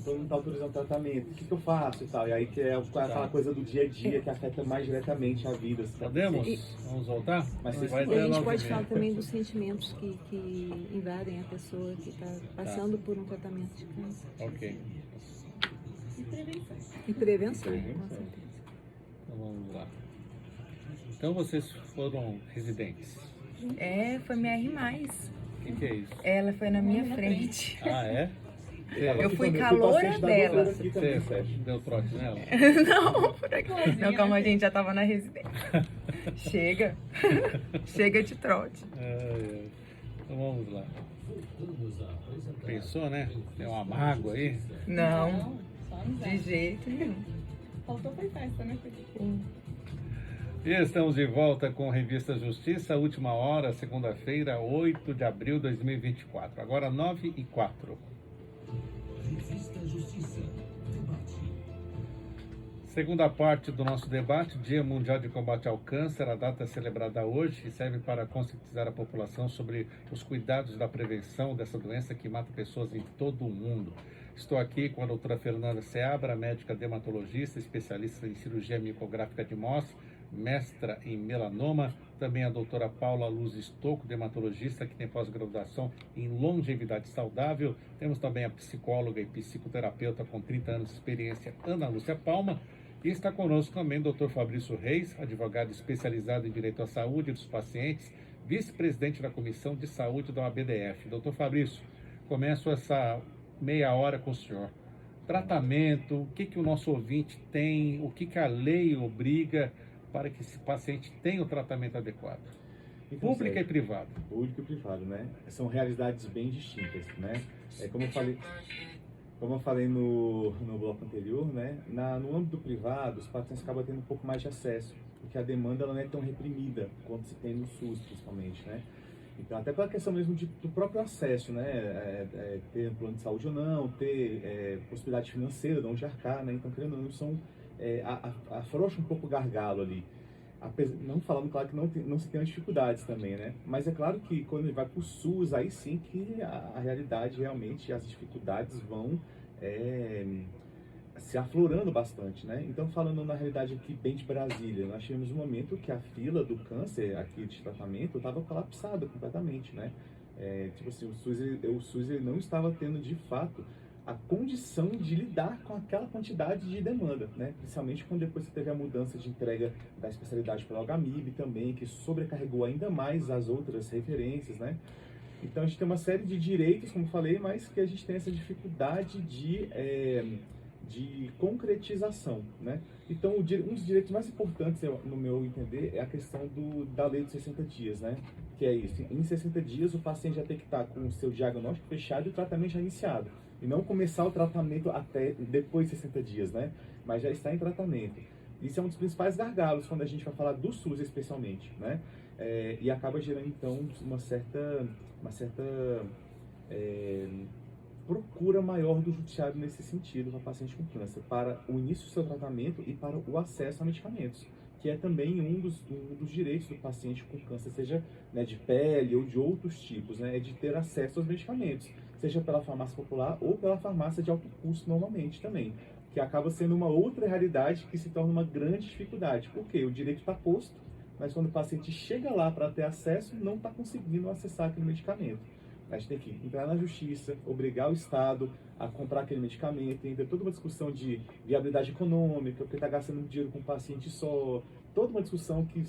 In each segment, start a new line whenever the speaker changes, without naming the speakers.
não está autorizando tratamento, o que eu faço e tal. E aí que é aquela coisa do dia a dia que afeta mais diretamente a vida.
Podemos? Vamos voltar?
Mas
Vai
e
E a
até
gente
9h30.
pode falar também dos sentimentos que invadem a pessoa que está passando por um tratamento de câncer.
Ok.
E prevenção, com certeza.
Então vamos lá. Então vocês foram residentes.
Foi minha R+.
O que é isso?
Ela foi na minha frente.
Ah, é?
Eu fui caloura dela.
Você deu trote nela?
Não, por aqui. Não, calma, a gente já tava na residência. Chega. Chega de trote.
Então vamos lá. Pensou, né? Tem uma mágoa aí?
Não, de jeito nenhum.
Faltou foi festa, né?
E estamos de volta com a Revista Justiça, última hora, segunda-feira, 8 de abril de 2024. Agora 9h04.
Revista Justiça, debate.
Segunda parte do nosso debate, Dia Mundial de Combate ao Câncer. A data é celebrada hoje e serve para conscientizar a população sobre os cuidados da prevenção dessa doença que mata pessoas em todo o mundo. Estou aqui com a doutora Fernanda Seabra, médica dermatologista, especialista em cirurgia micográfica de mostra, mestra em melanoma, também a doutora Paula Luz Estocco, dermatologista, que tem pós-graduação em longevidade saudável. Temos também a psicóloga e psicoterapeuta com 30 anos de experiência, Ana Lúcia Palma. E está conosco também o doutor Fabrício Reis, advogado especializado em direito à saúde dos pacientes, vice-presidente da Comissão de Saúde da OABDF. Doutor Fabrício, começo essa meia hora com o senhor. Tratamento, o que o nosso ouvinte tem, o que a lei obriga para que esse paciente tenha o tratamento adequado?
Então,
Pública e privada.
Público e privado, né? São realidades bem distintas, né? Como eu falei no bloco anterior, né? No âmbito privado, os pacientes acabam tendo um pouco mais de acesso, porque a demanda ela não é tão reprimida quanto se tem no SUS, principalmente, né? Então, até pela questão mesmo do próprio acesso, né? Ter um plano de saúde ou não, ter possibilidade financeira de onde arcar, né? Então, querendo ou não, afrouxa um pouco o gargalo ali. Não falando, claro, que não se tem dificuldades também, né? Mas é claro que quando ele vai para o SUS, aí sim que a realidade realmente, as dificuldades vão se aflorando bastante, né? Então, falando na realidade aqui bem de Brasília, nós tivemos um momento que a fila do câncer aqui de tratamento estava colapsada completamente, né? Tipo assim, o SUS ele não estava tendo de fato a condição de lidar com aquela quantidade de demanda, né? Principalmente quando depois você teve a mudança de entrega da especialidade para o HMIB também, que sobrecarregou ainda mais as outras referências, né? Então a gente tem uma série de direitos, como falei, mas que a gente tem essa dificuldade de concretização, né? Então um dos direitos mais importantes, no meu entender, é a questão da lei dos 60 dias, né? Que é isso, em 60 dias o paciente já tem que estar com o seu diagnóstico fechado e o tratamento já iniciado. E não começar o tratamento até depois de 60 dias, né? Mas já está em tratamento. Isso é um dos principais gargalos quando a gente vai falar do SUS especialmente, né? E acaba gerando, então, uma certa procura maior do judiciário nesse sentido para paciente com câncer, para o início do seu tratamento e para o acesso a medicamentos, que é também um dos direitos do paciente com câncer, seja, né, de pele ou de outros tipos, né? É de ter acesso aos medicamentos, seja pela farmácia popular ou pela farmácia de alto custo normalmente também, que acaba sendo uma outra realidade que se torna uma grande dificuldade, porque o direito está posto, mas quando o paciente chega lá para ter acesso, não está conseguindo acessar aquele medicamento. A gente tem que entrar na justiça, obrigar o Estado a comprar aquele medicamento, tem toda uma discussão de viabilidade econômica, porque está gastando muito dinheiro com um paciente só, toda uma discussão que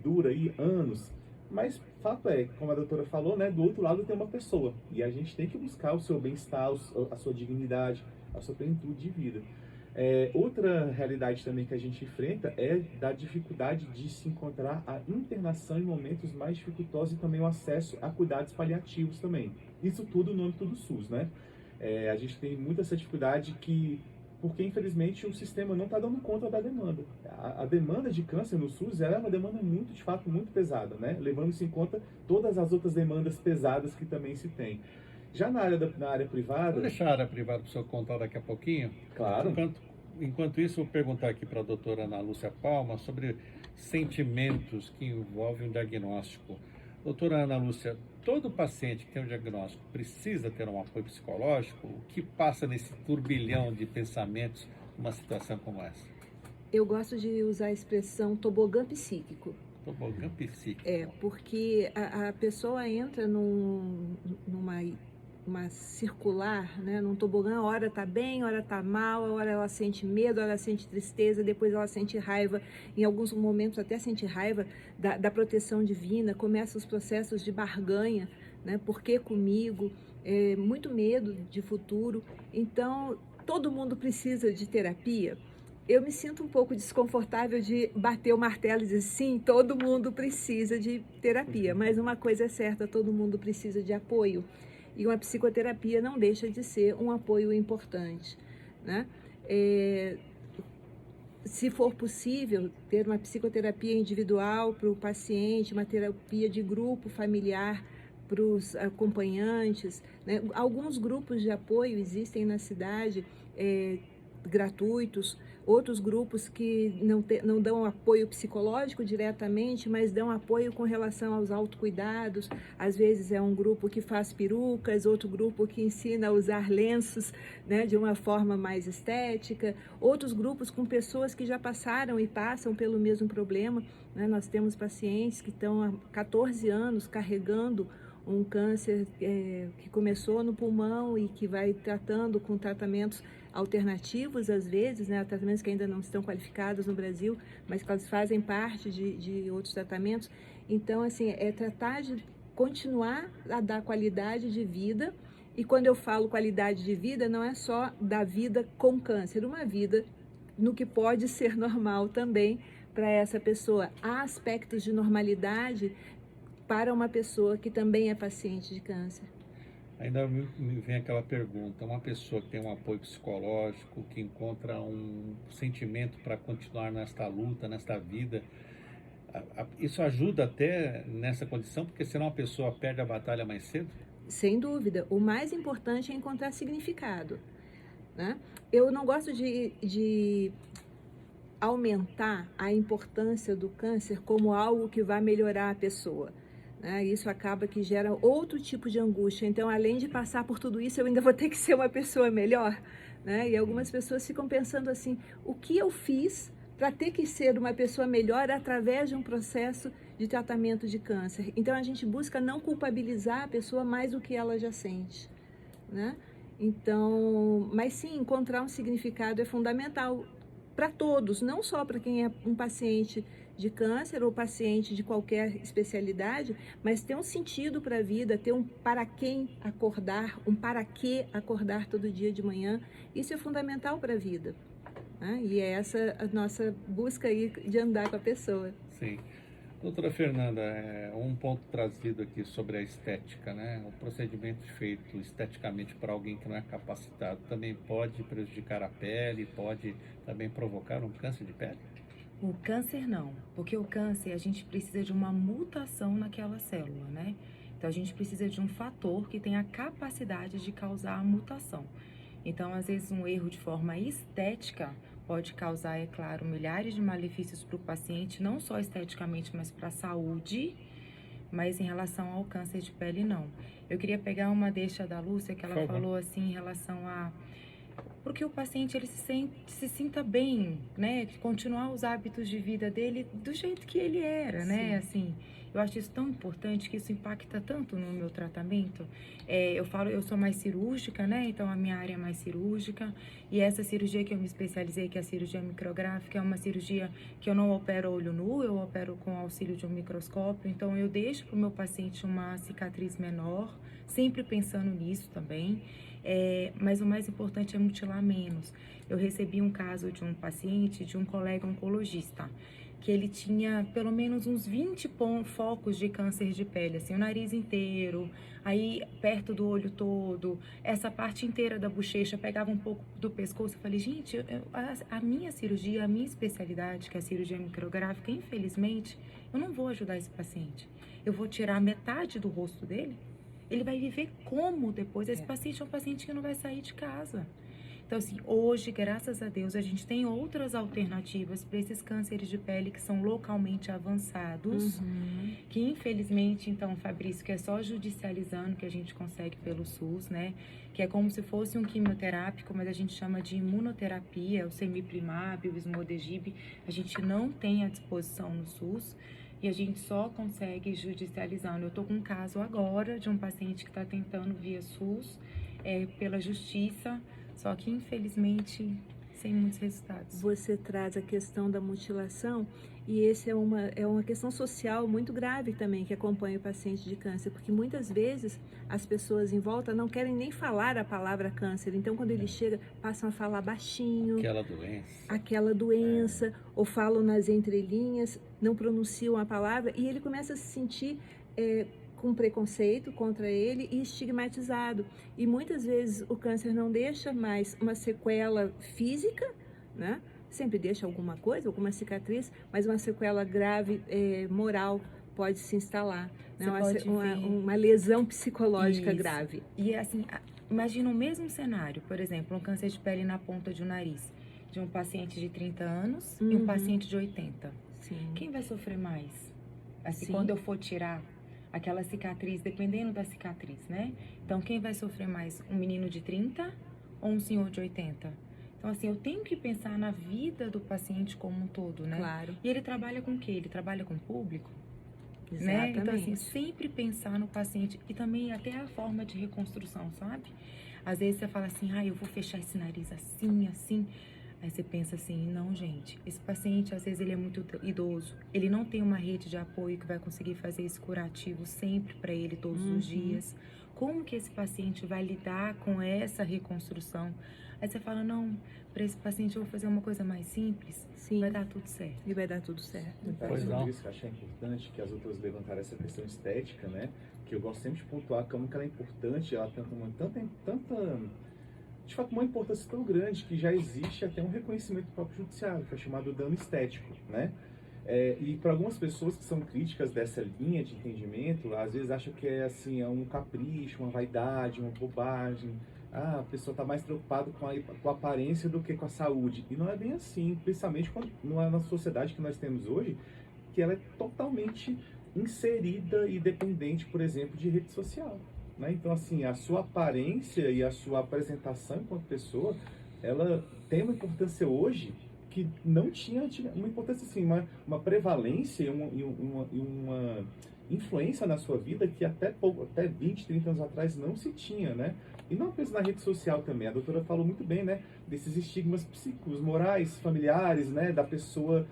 dura aí anos. Mas fato é, como a doutora falou, né, do outro lado tem uma pessoa, e a gente tem que buscar o seu bem-estar, a sua dignidade, a sua plenitude de vida. Outra realidade também que a gente enfrenta é da dificuldade de se encontrar a internação em momentos mais dificultosos e também o acesso a cuidados paliativos também. Isso tudo no âmbito do SUS, né? A gente tem muita essa dificuldade porque infelizmente o sistema não está dando conta da demanda. A demanda de câncer no SUS é uma demanda muito, de fato, muito pesada, né? Levando-se em conta todas as outras demandas pesadas que também se tem. Já na área privada...
Vou deixar a área privada para o senhor contar daqui a pouquinho.
Claro.
Enquanto isso, vou perguntar aqui para a doutora Ana Lúcia Palma sobre sentimentos que envolvem o diagnóstico. Doutora Ana Lúcia, todo paciente que tem um diagnóstico precisa ter um apoio psicológico? O que passa nesse turbilhão de pensamentos numa situação como essa?
Eu gosto de usar a expressão tobogã psíquico.
Tobogã psíquico.
Porque a pessoa entra numa circular, né, num tobogã, hora tá bem, hora tá mal, hora ela sente medo, hora ela sente tristeza, depois ela sente raiva, em alguns momentos até sente raiva da proteção divina, começa os processos de barganha, né, por que comigo, muito medo de futuro. Então, todo mundo precisa de terapia. Eu me sinto um pouco desconfortável de bater o martelo e dizer, sim, todo mundo precisa de terapia, mas uma coisa é certa, todo mundo precisa de apoio. E uma psicoterapia não deixa de ser um apoio importante, né? Se for possível, ter uma psicoterapia individual para o paciente, uma terapia de grupo familiar para os acompanhantes, né? Alguns grupos de apoio existem na cidade, gratuitos, outros grupos que não dão apoio psicológico diretamente, mas dão apoio com relação aos autocuidados. Às vezes é um grupo que faz perucas, outro grupo que ensina a usar lenços, né, de uma forma mais estética, outros grupos com pessoas que já passaram e passam pelo mesmo problema, né? Nós temos pacientes que estão há 14 anos carregando um câncer que começou no pulmão e que vai tratando com tratamentos alternativos, às vezes, né, tratamentos que ainda não estão qualificados no Brasil, mas que elas fazem parte de outros tratamentos. Então, assim, tratar de continuar a dar qualidade de vida, e quando eu falo qualidade de vida, não é só da vida com câncer, uma vida no que pode ser normal também para essa pessoa. Há aspectos de normalidade para uma pessoa que também é paciente de câncer.
Ainda me vem aquela pergunta, uma pessoa que tem um apoio psicológico, que encontra um sentimento para continuar nesta luta, nesta vida, isso ajuda até nessa condição, porque senão a pessoa perde a batalha mais cedo?
Sem dúvida, o mais importante é encontrar significado, né? Eu não gosto de aumentar a importância do câncer como algo que vai melhorar a pessoa. Isso acaba que gera outro tipo de angústia. Então, além de passar por tudo isso, eu ainda vou ter que ser uma pessoa melhor, né? E algumas pessoas ficam pensando assim, o que eu fiz para ter que ser uma pessoa melhor através de um processo de tratamento de câncer? Então, a gente busca não culpabilizar a pessoa mais do que ela já sente, né? Então, mas sim, encontrar um significado é fundamental para todos, não só para quem é um paciente de câncer ou paciente de qualquer especialidade, mas ter um sentido para a vida, ter um para quem acordar, um para que acordar todo dia de manhã, isso é fundamental para a vida, né? E é essa a nossa busca aí de andar com a pessoa.
Sim. Doutora Fernanda, um ponto trazido aqui sobre a estética, né? O procedimento feito esteticamente para alguém que não é capacitado também pode prejudicar a pele, pode também provocar um câncer de pele?
O câncer não, porque o câncer a gente precisa de uma mutação naquela célula, né? Então a gente precisa de um fator que tenha a capacidade de causar a mutação. Então, às vezes, um erro de forma estética pode causar, é claro, milhares de malefícios para o paciente, não só esteticamente, mas para a saúde, mas em relação ao câncer de pele, não. Eu queria pegar uma deixa da Lúcia, que ela falou assim, em relação a... Porque o paciente, ele se sinta bem, né? Continuar os hábitos de vida dele do jeito que ele era, né? Assim, eu acho isso tão importante, que isso impacta tanto no meu tratamento. Eu sou mais cirúrgica, né? Então, a minha área é mais cirúrgica. E essa cirurgia que eu me especializei, que é a cirurgia micrográfica, é uma cirurgia que eu não opero olho nu, eu opero com auxílio de um microscópio. Então, eu deixo para o meu paciente uma cicatriz menor, sempre pensando nisso também. Mas o mais importante é mutilar menos. Eu recebi um caso de um paciente, de um colega oncologista, que ele tinha pelo menos uns 20 focos de câncer de pele, assim, o nariz inteiro, aí perto do olho todo, essa parte inteira da bochecha, pegava um pouco do pescoço. Eu falei, gente, a minha cirurgia, a minha especialidade, que é a cirurgia micrográfica, infelizmente, eu não vou ajudar esse paciente. Eu vou tirar metade do rosto dele. Ele vai viver como depois? Esse paciente é um paciente que não vai sair de casa. Então, assim, hoje, graças a Deus, a gente tem outras alternativas para esses cânceres de pele que são localmente avançados, que infelizmente, então, Fabrício, que é só judicializando que a gente consegue pelo SUS, né? Que é como se fosse um quimioterápico, mas a gente chama de imunoterapia, o semiprimab, o esmodegib, a gente não tem à disposição no SUS. E a gente só consegue judicializando. Eu estou com um caso agora de um paciente que está tentando via SUS, pela justiça, só que infelizmente sem muitos resultados.
Você traz a questão da mutilação e esse é uma questão social muito grave também que acompanha o paciente de câncer, porque muitas vezes as pessoas em volta não querem nem falar a palavra câncer, então quando ele chega passam a falar baixinho, aquela doença, ou falam nas entrelinhas, não pronunciam a palavra e ele começa a se sentir com preconceito contra ele e estigmatizado. E muitas vezes o câncer não deixa mais uma sequela física, né? Sempre deixa alguma coisa, alguma cicatriz, mas uma sequela grave moral pode se instalar, né? Uma lesão psicológica grave.
E assim, imagina o mesmo cenário, por exemplo, um câncer de pele na ponta de um nariz, de um paciente de 30 anos e um paciente de 80.
Sim.
Quem vai sofrer mais? Assim,
Sim.
quando eu for tirar aquela cicatriz, dependendo da cicatriz, né? Então, quem vai sofrer mais? Um menino de 30 ou um senhor de 80? Então, assim, eu tenho que pensar na vida do paciente como um todo, né?
Claro.
E ele trabalha com o quê? Ele trabalha com o público?
Exatamente.
Né? Então, assim, sempre pensar no paciente e também até a forma de reconstrução, sabe? Às vezes você fala assim, eu vou fechar esse nariz assim, assim. Aí você pensa assim, não, gente, esse paciente, às vezes, ele é muito idoso. Ele não tem uma rede de apoio que vai conseguir fazer esse curativo sempre para ele todos os dias. Como que esse paciente vai lidar com essa reconstrução? Aí você fala, não, para esse paciente eu vou fazer uma coisa mais simples.
Sim.
Vai dar tudo certo.
E vai dar tudo certo.
Então, sobre isso que eu achei importante, que as outras levantaram essa questão estética, né? Que eu gosto sempre de pontuar como que ela é importante, ela tem tanta de fato, uma importância tão grande que já existe até um reconhecimento do próprio judiciário, que é chamado dano estético, né? E para algumas pessoas que são críticas dessa linha de entendimento, às vezes acham que é assim, é um capricho, uma vaidade, uma bobagem. A pessoa está mais preocupada com a aparência do que com a saúde. E não é bem assim, principalmente na sociedade que nós temos hoje, que ela é totalmente inserida e dependente, por exemplo, de rede social. Né? Então, assim, a sua aparência e a sua apresentação enquanto pessoa, ela tem uma importância hoje que não tinha uma importância, assim, uma prevalência e uma influência na sua vida que até 20, 30 anos atrás não se tinha, né? E não apenas na rede social também, a doutora falou muito bem, né? Desses estigmas psíquicos, morais, familiares, né? Da pessoa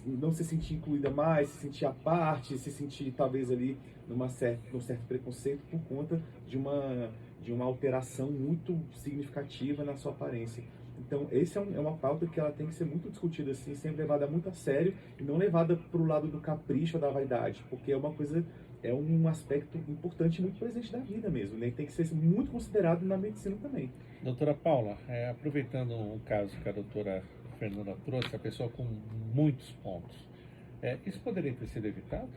não se sentir incluída mais, se sentir à parte, se sentir talvez ali num certo preconceito por conta de uma alteração muito significativa na sua aparência. Então, essa é uma pauta que ela tem que ser muito discutida assim, sempre levada muito a sério e não levada para o lado do capricho ou da vaidade, porque é um aspecto importante e muito presente da vida mesmo, né? E tem que ser muito considerado na medicina também.
Doutora Paula, aproveitando um caso que a doutora Fernanda trouxe, a pessoa com muitos pontos, isso poderia ter sido evitado?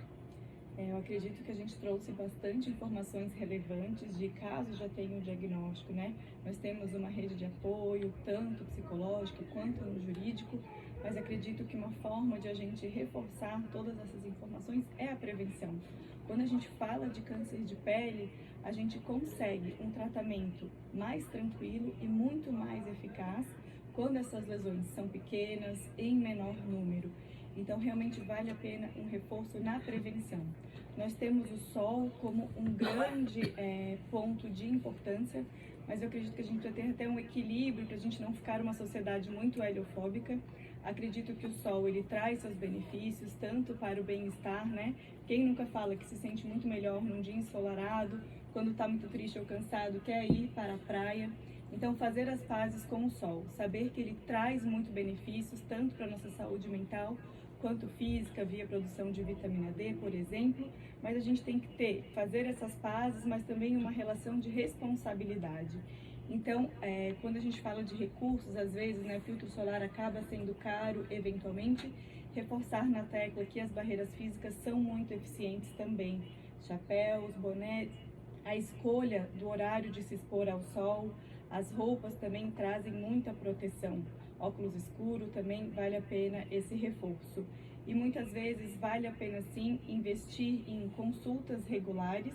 Eu acredito que a gente trouxe bastante informações relevantes de casos já tem um diagnóstico, né? Nós temos uma rede de apoio, tanto psicológico quanto no jurídico, mas acredito que uma forma de a gente reforçar todas essas informações é a prevenção. Quando a gente fala de câncer de pele, a gente consegue um tratamento mais tranquilo e muito mais eficaz quando essas lesões são pequenas, em menor número. Então, realmente vale a pena um reforço na prevenção. Nós temos o sol como um grande ponto de importância, mas eu acredito que a gente precisa ter até um equilíbrio para a gente não ficar uma sociedade muito heliofóbica. Acredito que o sol, ele traz seus benefícios, tanto para o bem-estar, né? Quem nunca fala que se sente muito melhor num dia ensolarado, quando está muito triste ou cansado, quer ir para a praia. Então, fazer as pazes com o sol, saber que ele traz muito benefícios, tanto para a nossa saúde mental, quanto física, via produção de vitamina D, por exemplo, mas a gente tem que fazer essas pazes, mas também uma relação de responsabilidade. Então, quando a gente fala de recursos, às vezes, né, filtro solar acaba sendo caro, eventualmente, reforçar na tecla que as barreiras físicas são muito eficientes também. Chapéus, bonés, a escolha do horário de se expor ao sol, As roupas também trazem muita proteção. Óculos escuro também vale a pena esse reforço. E muitas vezes vale a pena sim investir em consultas regulares,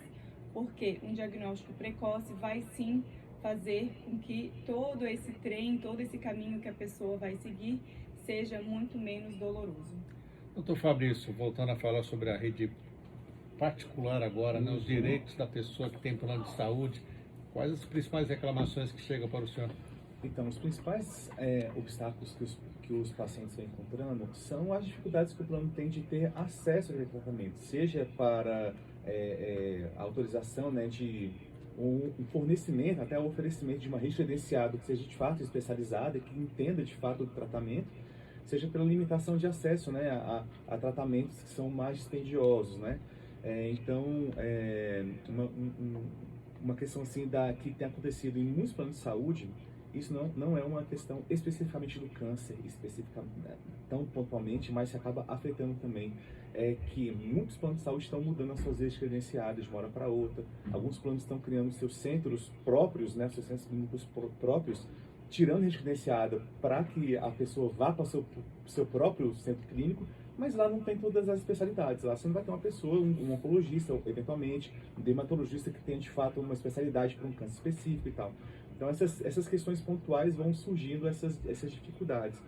porque um diagnóstico precoce vai sim fazer com que todo esse trem, todo esse caminho que a pessoa vai seguir seja muito menos doloroso.
Doutor Fabrício, voltando a falar sobre a rede particular agora, né, os direitos da pessoa que tem plano de saúde, quais as principais reclamações que chegam para o senhor?
Então, os principais obstáculos que os pacientes vêm encontrando são as dificuldades que o plano tem de ter acesso ao tratamento, seja para a autorização, né, de um fornecimento, até o oferecimento de uma rede credenciada que seja de fato especializada e que entenda de fato do tratamento, seja pela limitação de acesso, né, a tratamentos que são mais dispendiosos, né? Então, uma questão assim que tem acontecido em muitos planos de saúde, isso não é uma questão especificamente do câncer, tão pontualmente, mas se acaba afetando também, que muitos planos de saúde estão mudando as suas redes credenciadas de uma hora para outra. Alguns planos estão criando seus centros próprios, né, seus centros clínicos próprios, tirando a rede credenciada para que a pessoa vá para o seu próprio centro clínico, mas lá não tem todas as especialidades. Lá você não vai ter uma pessoa, um oncologista, eventualmente, um dermatologista que tenha de fato uma especialidade para um câncer específico e tal. Então essas questões pontuais vão surgindo, essas dificuldades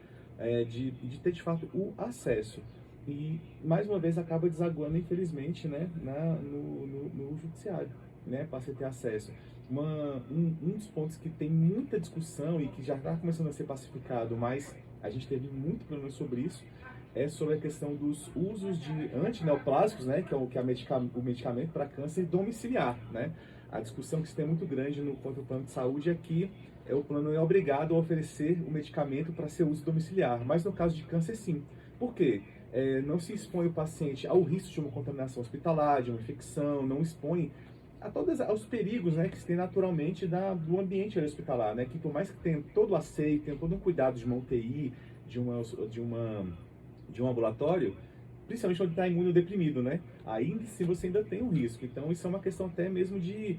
de ter de fato o acesso. E mais uma vez acaba desaguando, infelizmente, né, no judiciário, né, para você ter acesso. Um dos pontos que tem muita discussão e que já está começando a ser pacificado, mas a gente teve muito problema sobre isso, é sobre a questão dos usos de antineoplásicos, né, que é o medicamento para câncer domiciliar, né. A discussão que se tem muito grande contra o plano de saúde é que o plano é obrigado a oferecer o medicamento para seu uso domiciliar, mas no caso de câncer sim. Por quê? Não se expõe o paciente ao risco de uma contaminação hospitalar, de uma infecção, não expõe aos perigos, né, que se tem naturalmente do ambiente hospitalar, né, que por mais que tenha todo o asseio, tenha todo um cuidado de uma UTI, de um ambulatório, principalmente quando está imunodeprimido, né, aí sim você ainda tem um risco. Então isso é uma questão até mesmo de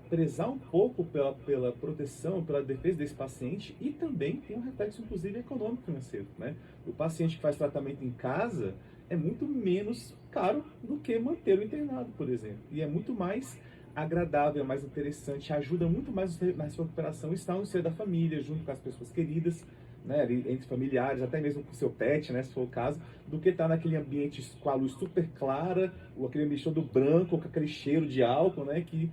prezar um pouco pela proteção, pela defesa desse paciente, e também tem um reflexo inclusive econômico financeiro, né. O paciente que faz tratamento em casa é muito menos caro do que manter o internado, por exemplo. E é muito mais agradável, mais interessante, ajuda muito mais na sua recuperação estar no seio da família, junto com as pessoas queridas, né, entre familiares, até mesmo com o seu pet, né, se for o caso, do que estar naquele ambiente com a luz super clara, ou aquele ambiente todo branco, ou com aquele cheiro de álcool, né, que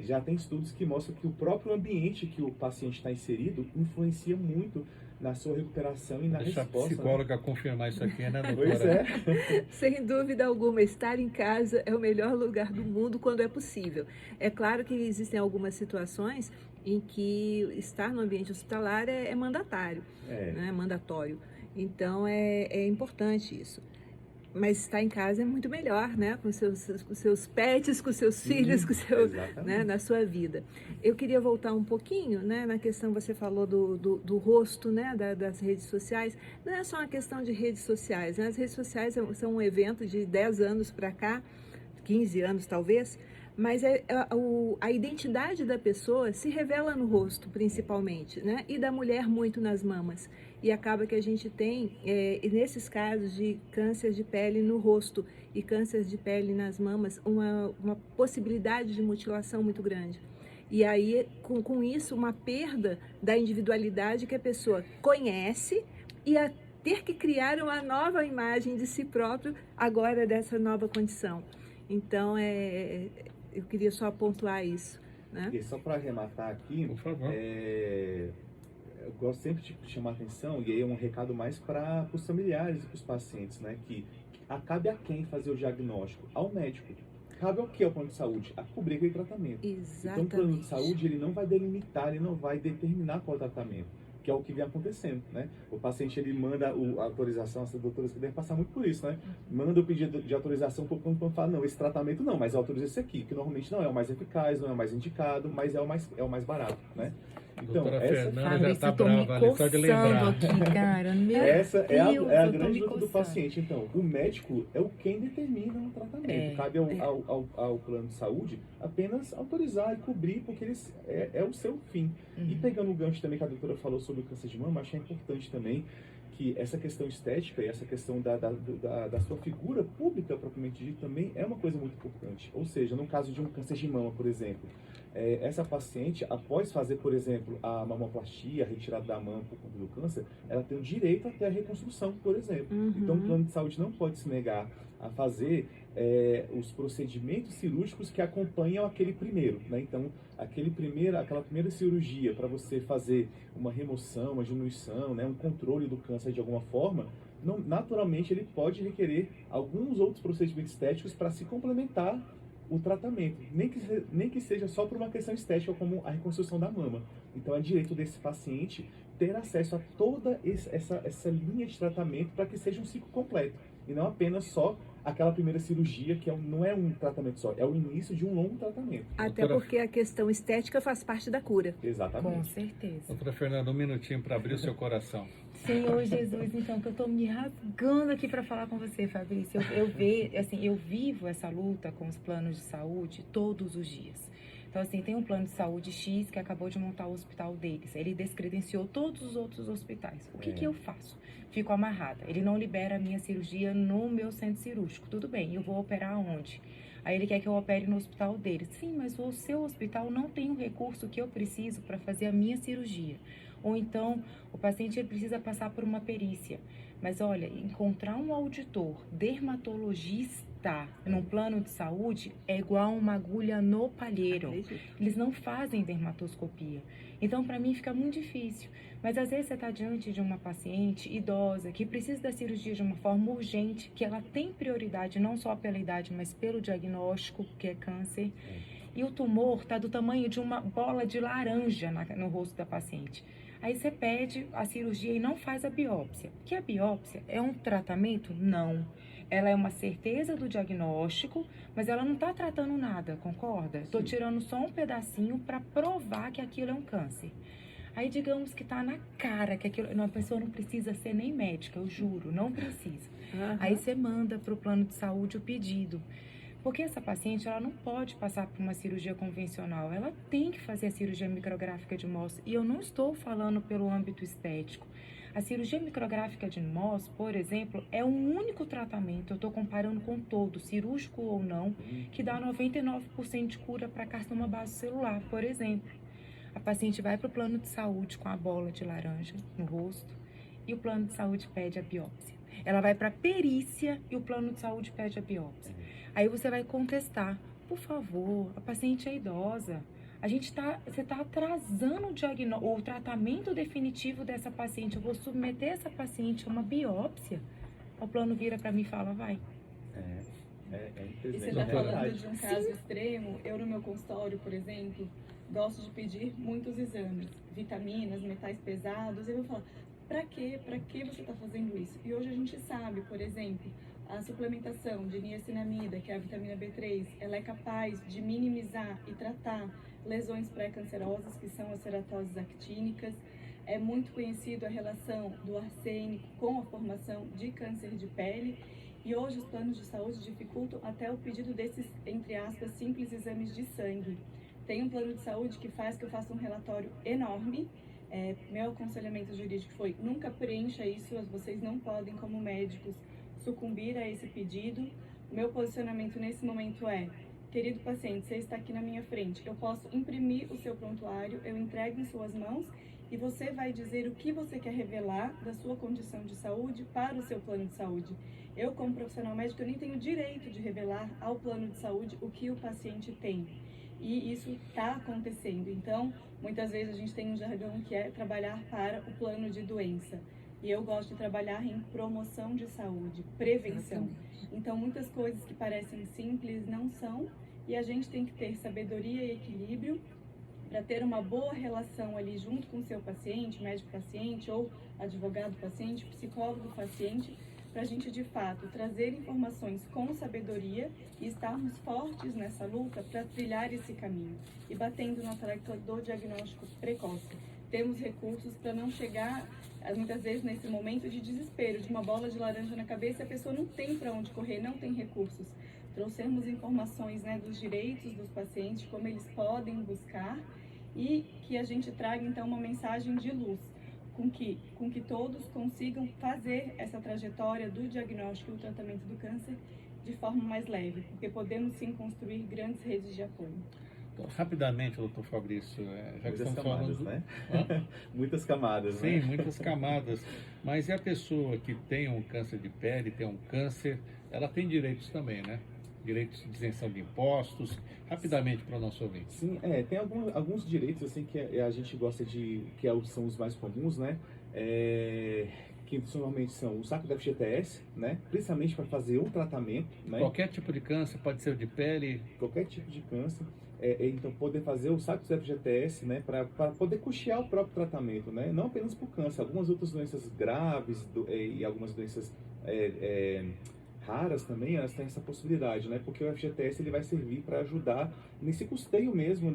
já tem estudos que mostram que o próprio ambiente que o paciente está inserido influencia muito na sua recuperação e na
Deixa
resposta.
a psicóloga confirmar isso aqui, né, doutora?
Pois é.
Sem dúvida alguma, estar em casa é o melhor lugar do mundo quando é possível. É claro que existem algumas situações em que estar no ambiente hospitalar é mandatário, né, mandatório. Então é importante isso. Mas estar em casa é muito melhor, né? Com seus pets, com seus filhos, né? Na sua vida. Eu queria voltar um pouquinho, né? Na questão, você falou do rosto, né? Das redes sociais. Não é só uma questão de redes sociais, né? As redes sociais são um evento de 10 anos para cá, 15 anos talvez, mas a identidade da pessoa se revela no rosto, principalmente, né? E da mulher muito nas mamas. E acaba que a gente tem, nesses casos de câncer de pele no rosto e câncer de pele nas mamas, uma possibilidade de mutilação muito grande. E aí, com isso, uma perda da individualidade que a pessoa conhece e a ter que criar uma nova imagem de si próprio agora dessa nova condição. Então, eu queria só pontuar isso, né?
E só para arrematar aqui,
por favor.
Eu gosto sempre de chamar a atenção, e aí é um recado mais para os familiares e para os pacientes, né? Que cabe a quem fazer o diagnóstico? Ao médico. Cabe ao que ao plano de saúde? A cobrir aquele tratamento.
Exatamente.
Então o plano de saúde ele não vai delimitar, ele não vai determinar qual é o tratamento, que é o que vem acontecendo, né? O paciente ele manda a autorização, essas doutoras que devem passar muito por isso, né? Manda o pedido de autorização para o plano fala, não, esse tratamento não, mas autoriza esse aqui, que normalmente não é o mais eficaz, não é o mais indicado, mas é o mais barato, né? Então,
Doutora
essa,
Fernanda já
Fabrício,
está
eu tô me
brava ali, só de lembrar.
coçando aqui, cara. Meu
essa é a
Deus, eu tô
grande
me
luta do
coçando.
paciente. Então, o médico é o quem determina o tratamento.
É,
Cabe ao plano de saúde apenas autorizar e cobrir, porque é o seu fim. E pegando o gancho também que a doutora falou sobre o câncer de mama, achei importante também que essa questão estética e essa questão da sua figura pública, propriamente dita, também é uma coisa muito importante. Ou seja, no caso de um câncer de mama, por exemplo, essa paciente, após fazer, por exemplo, a mamoplastia, a retirada da mama por conta do câncer, ela tem o direito até a reconstrução, por exemplo. Então, o plano de saúde não pode se negar a fazer os procedimentos cirúrgicos que acompanham aquele primeiro, né? Então, aquela primeira cirurgia para você fazer uma remoção, uma diminuição, né, um controle do câncer de alguma forma, naturalmente ele pode requerer alguns outros procedimentos estéticos para se complementar o tratamento, nem que seja só por uma questão estética, como a reconstrução da mama. Então, é direito desse paciente ter acesso a toda essa linha de tratamento para que seja um ciclo completo, e não apenas só aquela primeira cirurgia, que não é um tratamento só, é o início de um longo tratamento.
Até porque a questão estética faz parte da cura.
com
Exatamente.
certeza.
Doutora Fernanda, um minutinho para abrir o seu coração.
Senhor Jesus, então, que eu tô me rasgando aqui para falar com você, Fabrício. Eu vivo essa luta com os planos de saúde todos os dias. Então, assim, tem um plano de saúde X que acabou de montar o hospital deles. Ele descredenciou todos os outros hospitais. O que eu faço? Fico amarrada. Ele não libera a minha cirurgia no meu centro cirúrgico. Tudo bem, eu vou operar onde? Aí ele quer que eu opere no hospital dele. Sim, mas o seu hospital não tem o recurso que eu preciso para fazer a minha cirurgia. Ou então, o paciente ele precisa passar por uma perícia. Mas olha, encontrar um auditor dermatologista num plano de saúde é igual uma agulha no palheiro. Eles não fazem dermatoscopia. Então, para mim, fica muito difícil. Mas às vezes você está diante de uma paciente idosa que precisa da cirurgia de uma forma urgente, que ela tem prioridade não só pela idade, mas pelo diagnóstico, que é câncer. E o tumor está do tamanho de uma bola de laranja no rosto da paciente. Aí você pede a cirurgia e não faz a biópsia. Que a biópsia é um tratamento? Não. Ela é uma certeza do diagnóstico, mas ela não está tratando nada, concorda? Estou tirando só um pedacinho para provar que aquilo é um câncer. Aí digamos que está na cara que aquilo... Não, a pessoa não precisa ser nem médica, eu juro, não precisa. Aí você manda para o plano de saúde o pedido. Porque essa paciente, ela não pode passar por uma cirurgia convencional, ela tem que fazer a cirurgia micrográfica de Mohs. E eu não estou falando pelo âmbito estético. A cirurgia micrográfica de Mohs, por exemplo, é o único tratamento, eu estou comparando com todo, cirúrgico ou não, que dá 99% de cura para carcinoma base celular, por exemplo. A paciente vai para o plano de saúde com a bola de laranja no rosto e o plano de saúde pede a biópsia. Ela vai para a perícia e o plano de saúde pede a biópsia. Aí você vai contestar, por favor, a paciente é idosa. Você está atrasando o tratamento definitivo dessa paciente. Eu vou submeter essa paciente a uma biópsia. O plano vira para mim e fala, vai.
E você está falando de um caso extremo. Eu, no meu consultório, por exemplo, gosto de pedir muitos exames. Vitaminas, metais pesados. Eu vou falar, para quê? Para que você está fazendo isso? E hoje a gente sabe, por exemplo, a suplementação de niacinamida, que é a vitamina B3, ela é capaz de minimizar e tratar lesões pré-cancerosas, que são as ceratoses actínicas. É muito conhecido a relação do arsênico com a formação de câncer de pele. E hoje os planos de saúde dificultam até o pedido desses, entre aspas, simples exames de sangue. Tem um plano de saúde que faz que eu faça um relatório enorme. Meu aconselhamento jurídico foi, nunca preencha isso, vocês não podem, como médicos, sucumbir a esse pedido. O meu posicionamento nesse momento é, querido paciente, você está aqui na minha frente, eu posso imprimir o seu prontuário, eu entrego em suas mãos e você vai dizer o que você quer revelar da sua condição de saúde para o seu plano de saúde. Eu, como profissional médico, eu nem tenho direito de revelar ao plano de saúde o que o paciente tem. E isso está acontecendo. Então, muitas vezes a gente tem um jargão que é trabalhar para o plano de doença. E eu gosto de trabalhar em promoção de saúde, prevenção. Então, muitas coisas que parecem simples não são. E a gente tem que ter sabedoria e equilíbrio para ter uma boa relação ali junto com o seu paciente, médico-paciente ou advogado-paciente, psicólogo-paciente, para a gente de fato trazer informações com sabedoria e estarmos fortes nessa luta para trilhar esse caminho e batendo na tecla do diagnóstico precoce. Temos recursos para não chegar, muitas vezes, nesse momento de desespero, de uma bola de laranja na cabeça, e a pessoa não tem para onde correr, não tem recursos. Trouxemos informações, né, dos direitos dos pacientes, como eles podem buscar, e que a gente traga, então, uma mensagem de luz, com que todos consigam fazer essa trajetória do diagnóstico e o tratamento do câncer de forma mais leve, porque podemos, sim, construir grandes redes de apoio.
Então, rapidamente, doutor Fabrício, já que
Muitas
estamos
camadas,
falando...
né?
Hã?
Muitas camadas,
Sim,
né?
muitas camadas. Mas e a pessoa que tem um câncer de pele, tem um câncer, ela tem direitos também, né? Direitos de isenção de impostos. Rapidamente para o nosso ouvinte.
Sim, tem alguns direitos assim que a gente gosta de, são os mais comuns, né? Que normalmente são o saco da FGTS, né? Principalmente para fazer um tratamento, né?
Qualquer tipo de câncer, pode ser de pele.
Qualquer tipo de câncer. Então, poder fazer o saco do FGTS, né? Para poder custear o próprio tratamento, né? Não apenas por câncer, algumas outras doenças graves e algumas doenças raras também, elas têm essa possibilidade, né? Porque o FGTS ele vai servir para ajudar nesse custeio mesmo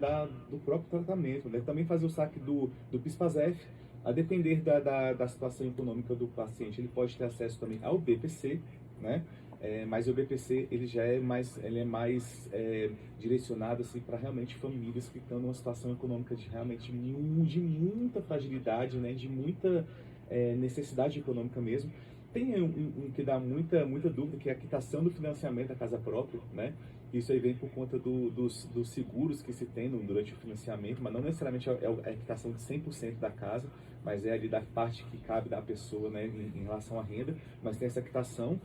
do próprio tratamento, né? Também fazer o saque do PIS/PASEF, a depender da situação econômica do paciente, ele pode ter acesso também ao BPC, né? Mas o BPC ele já é mais, direcionado assim para realmente famílias que estão numa situação econômica de realmente de muita fragilidade, né? De muita necessidade econômica mesmo. Tem um que dá muita dúvida, que é a quitação do financiamento da casa própria, né? Isso aí vem por conta dos seguros que se tem durante o financiamento, mas não necessariamente é a quitação de 100% da casa, mas é ali da parte que cabe da pessoa, né, em relação à renda, mas tem essa quitação.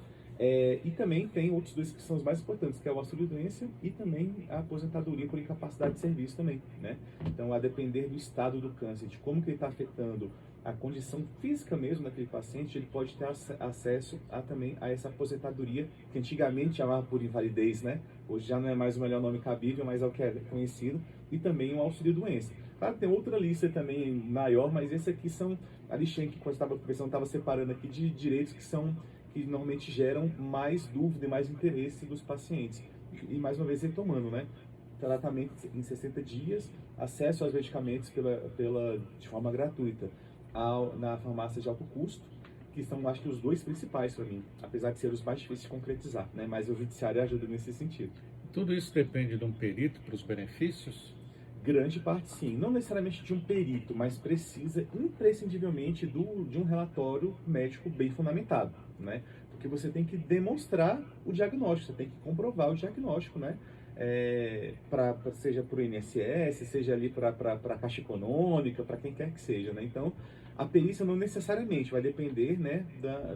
E também tem outros dois que são os mais importantes, que é o auxílio-doença e também a aposentadoria por incapacidade de serviço também, né? Então, a depender do estado do câncer, de como que ele está afetando a condição física mesmo daquele paciente, ele pode ter acesso também a essa aposentadoria, que antigamente chamava por invalidez, né? Hoje já não é mais o melhor nome cabível, mas é o que é conhecido, e também um auxílio-doença. Claro, tem outra lista também maior, mas esse aqui são a listinha que quando estava conversando, estava separando aqui de direitos que normalmente geram mais dúvida e mais interesse dos pacientes. E mais uma vez retomando, né? Tratamento em 60 dias, acesso aos medicamentos de forma gratuita na farmácia de alto custo, que são, acho que, os dois principais para mim, apesar de ser os mais difíceis de concretizar, né? Mas o judiciário ajuda nesse sentido.
Tudo isso depende de um perito para os benefícios?
Grande parte, sim. Não necessariamente de um perito, mas precisa imprescindivelmente de um relatório médico bem fundamentado, né? Porque você tem que demonstrar o diagnóstico, você tem que comprovar o diagnóstico, né? Seja para o INSS, seja ali para a Caixa Econômica, para quem quer que seja, né? Então, a perícia não necessariamente vai depender, né,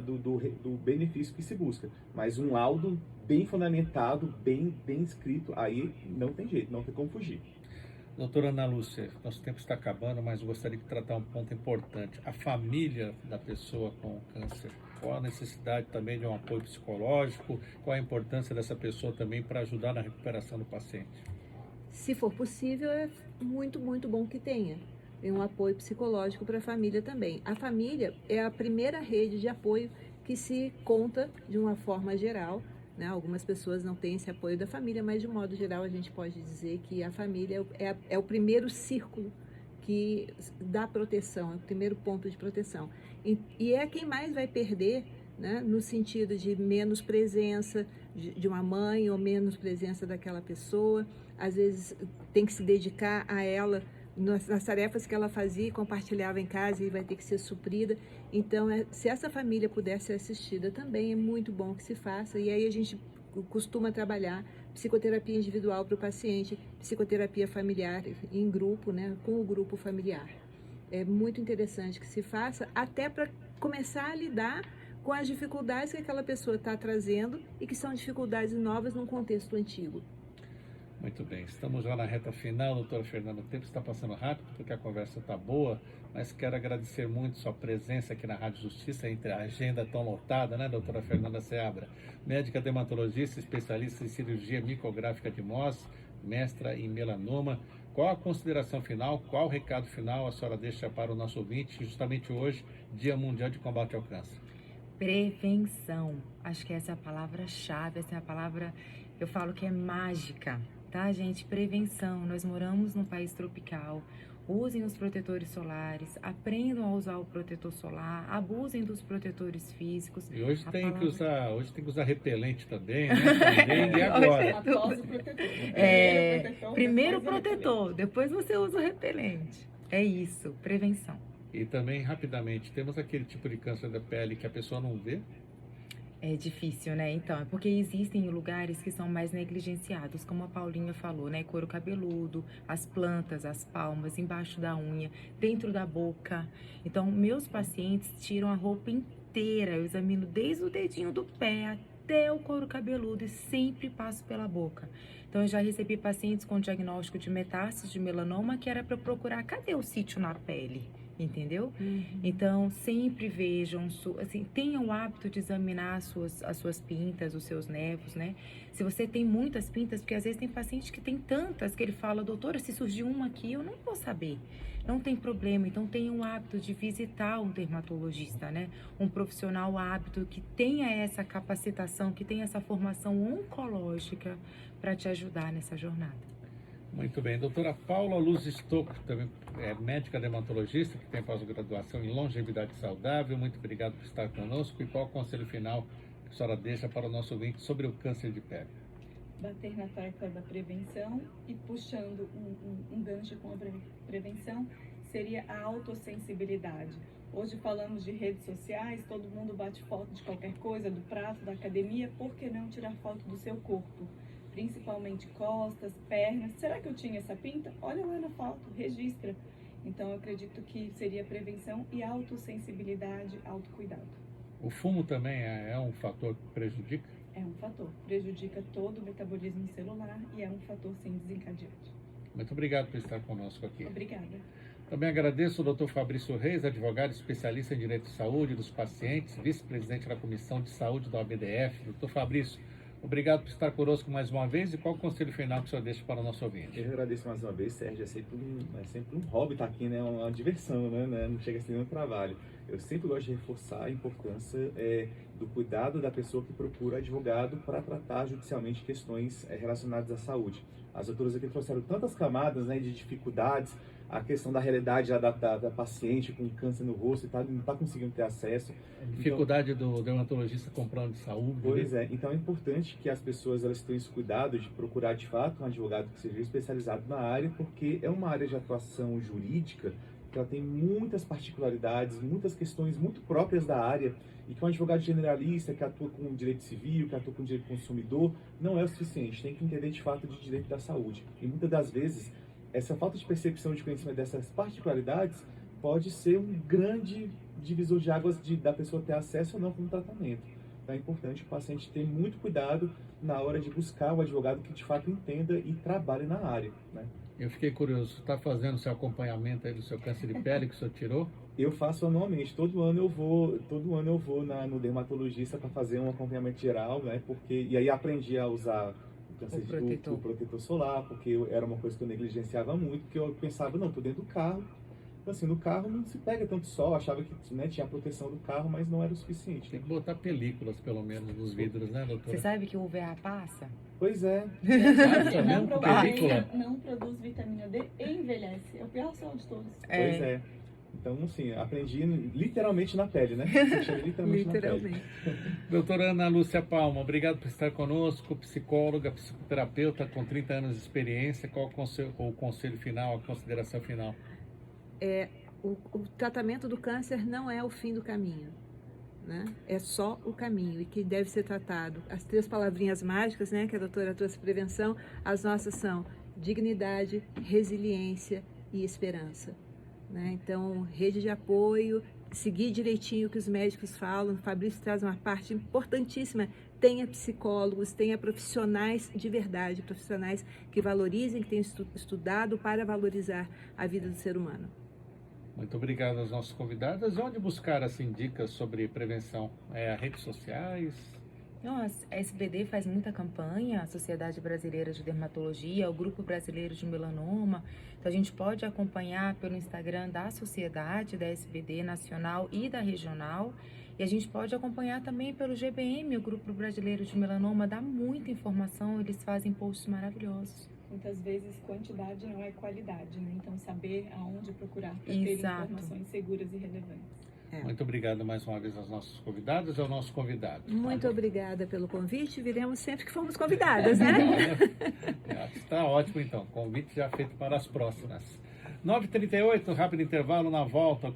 do benefício que se busca, mas um laudo bem fundamentado, bem escrito, aí não tem jeito, não tem como fugir.
Doutora Ana Lúcia, nosso tempo está acabando, mas gostaria de tratar um ponto importante. A família da pessoa com câncer, qual a necessidade também de um apoio psicológico, qual a importância dessa pessoa também para ajudar na recuperação do paciente?
Se for possível, é muito, muito bom que tenha. Tem um apoio psicológico para a família também. A família é a primeira rede de apoio que se conta de uma forma geral, né? Algumas pessoas não têm esse apoio da família, mas de um modo geral a gente pode dizer que a família é o primeiro círculo que dá proteção, é o primeiro ponto de proteção. E é quem mais vai perder, né? No sentido de menos presença de uma mãe ou menos presença daquela pessoa. Às vezes tem que se dedicar a ela nas tarefas que ela fazia e compartilhava em casa e vai ter que ser suprida. Então, se essa família puder ser assistida também, é muito bom que se faça. E aí a gente costuma trabalhar psicoterapia individual para o paciente, psicoterapia familiar em grupo, né, com o grupo familiar. É muito interessante que se faça, até para começar a lidar com as dificuldades que aquela pessoa está trazendo e que são dificuldades novas num contexto antigo.
Muito bem, estamos já na reta final, doutora Fernanda. O tempo está passando rápido porque a conversa está boa, mas quero agradecer muito sua presença aqui na Rádio Justiça, entre a agenda tão lotada, né, doutora Fernanda Seabra? Médica dermatologista, especialista em cirurgia micográfica de MOS, mestra em melanoma. Qual a consideração final, qual o recado final a senhora deixa para o nosso ouvinte, justamente hoje, Dia Mundial de Combate ao Câncer?
Prevenção. Acho que essa é a palavra-chave, essa é a palavra, eu falo que é mágica, tá, gente? Prevenção. Nós moramos num país tropical. Usem os protetores solares, aprendam a usar o protetor solar, abusem dos protetores físicos.
E hoje
A
tem
palavra-
hoje tem que usar repelente também, né? Também, e agora?
Após o protetor.
Primeiro o
depois o
protetor, depois você usa o repelente. É isso, prevenção.
E também, rapidamente, temos aquele tipo de câncer da pele que a pessoa não vê.
É difícil, né? Então, é porque existem lugares que são mais negligenciados, como a Paulinha falou, né? Couro cabeludo, as plantas, as palmas, embaixo da unha, dentro da boca. Então, meus pacientes tiram a roupa inteira, eu examino desde o dedinho do pé até o couro cabeludo e sempre passo pela boca. Então, eu já recebi pacientes com diagnóstico de metástase de melanoma que era para procurar, cadê o sítio na pele? Entendeu? Então, sempre vejam, assim, tenham o hábito de examinar as suas pintas, os seus nervos, né? Se você tem muitas pintas, porque às vezes tem paciente que tem tantas que ele fala, doutora, se surgir uma aqui, eu não vou saber. Não tem problema, então tenham o hábito de visitar um dermatologista, né? Um profissional hábito que tenha essa capacitação, que tenha essa formação oncológica para te ajudar nessa jornada.
Muito bem. Doutora Paula Luz Stocco, também é médica dermatologista, que tem pós-graduação em longevidade saudável. Muito obrigado por estar conosco. E qual o conselho final que a senhora deixa para o nosso ouvinte sobre o câncer de pele?
Bater na tecla da prevenção e puxando um gancho com a prevenção seria a autossensibilidade. Hoje falamos de redes sociais, todo mundo bate foto de qualquer coisa, do prato, da academia, por que não tirar foto do seu corpo? Principalmente costas, pernas. Será que eu tinha essa pinta? Olha lá na foto, registra. Então, eu acredito que seria prevenção e autossensibilidade, autocuidado.
O fumo também é um fator que prejudica?
É um fator. Prejudica todo o metabolismo celular e é um fator, sim, desencadeante.
Muito obrigado por estar conosco aqui.
Obrigada.
Também agradeço ao Dr. Fabrício Reis, advogado especialista em direito de saúde dos pacientes, vice-presidente da Comissão de Saúde da OABDF. Dr. Fabrício, obrigado por estar conosco mais uma vez. E qual o conselho final que o senhor deixa para o nosso ouvinte?
Eu agradeço mais uma vez, Sérgio. É sempre um hobby estar aqui, né? Uma diversão, né? Não chega a ser nenhum trabalho. Eu sempre gosto de reforçar a importância do cuidado da pessoa que procura advogado para tratar judicialmente questões relacionadas à saúde. As doutoras aqui trouxeram tantas camadas, né, de dificuldades, a questão da realidade da paciente com câncer no rosto e tal, não está conseguindo ter acesso.
Dificuldade do dermatologista com plano de saúde.
Pois é, então é importante que as pessoas elas tenham esse cuidado de procurar de fato um advogado que seja especializado na área, porque é uma área de atuação jurídica que ela tem muitas particularidades, muitas questões muito próprias da área, e que um advogado generalista que atua com direito civil, que atua com direito consumidor, não é o suficiente, tem que entender de fato de direito da saúde. E muitas das vezes, essa falta de percepção de conhecimento dessas particularidades pode ser um grande divisor de águas da pessoa ter acesso ou não com o tratamento. Então é importante o paciente ter muito cuidado na hora de buscar o advogado que de fato entenda e trabalhe na área, né?
Eu fiquei curioso, está fazendo seu acompanhamento aí do seu câncer de pele que o senhor tirou?
Eu faço anualmente, todo ano eu vou no dermatologista para fazer um acompanhamento geral, né? E aí aprendi a usar o protetor solar, porque era uma coisa que eu negligenciava muito, porque eu pensava, não, tô dentro do carro. Então, assim, no carro não se pega tanto sol, achava que, né, tinha a proteção do carro, mas não era o suficiente.
Tem que botar películas, pelo menos, nos vidros, né, doutora?
Você sabe que o UVA passa?
Pois é.
Não produz vitamina D e envelhece. É o pior sol de todos.
Pois é. Então, assim, aprendi literalmente na pele, né? Literalmente. Na pele.
Doutora Ana Lúcia Palma, obrigado por estar conosco, psicóloga, psicoterapeuta com 30 anos de experiência. Qual o conselho final, a consideração final?
O tratamento do câncer não é o fim do caminho, né? É só o caminho e que deve ser tratado. As 3 palavrinhas mágicas, né, que a doutora trouxe, prevenção, as nossas são dignidade, resiliência e esperança, né? Então, rede de apoio, seguir direitinho o que os médicos falam. O Fabrício traz uma parte importantíssima. Tenha psicólogos, tenha profissionais de verdade, profissionais que valorizem, que tenham estudado para valorizar a vida do ser humano.
Muito obrigado aos nossos convidados. Onde buscar assim, dicas sobre prevenção? Redes sociais?
Então, a SBD faz muita campanha, a Sociedade Brasileira de Dermatologia, o Grupo Brasileiro de Melanoma. Então, a gente pode acompanhar pelo Instagram da Sociedade, da SBD nacional e da regional. E a gente pode acompanhar também pelo GBM, o Grupo Brasileiro de Melanoma, dá muita informação, eles fazem posts maravilhosos.
Muitas vezes quantidade não é qualidade, né? Então saber aonde procurar para ter
Exato.
informações seguras e relevantes.
Muito obrigado mais uma vez aos nossos convidados e ao nosso convidado.
Muito obrigada pelo convite. Viremos sempre que formos convidadas, né?
Está ótimo, então. Convite já feito para as próximas. 9h38, rápido intervalo na volta.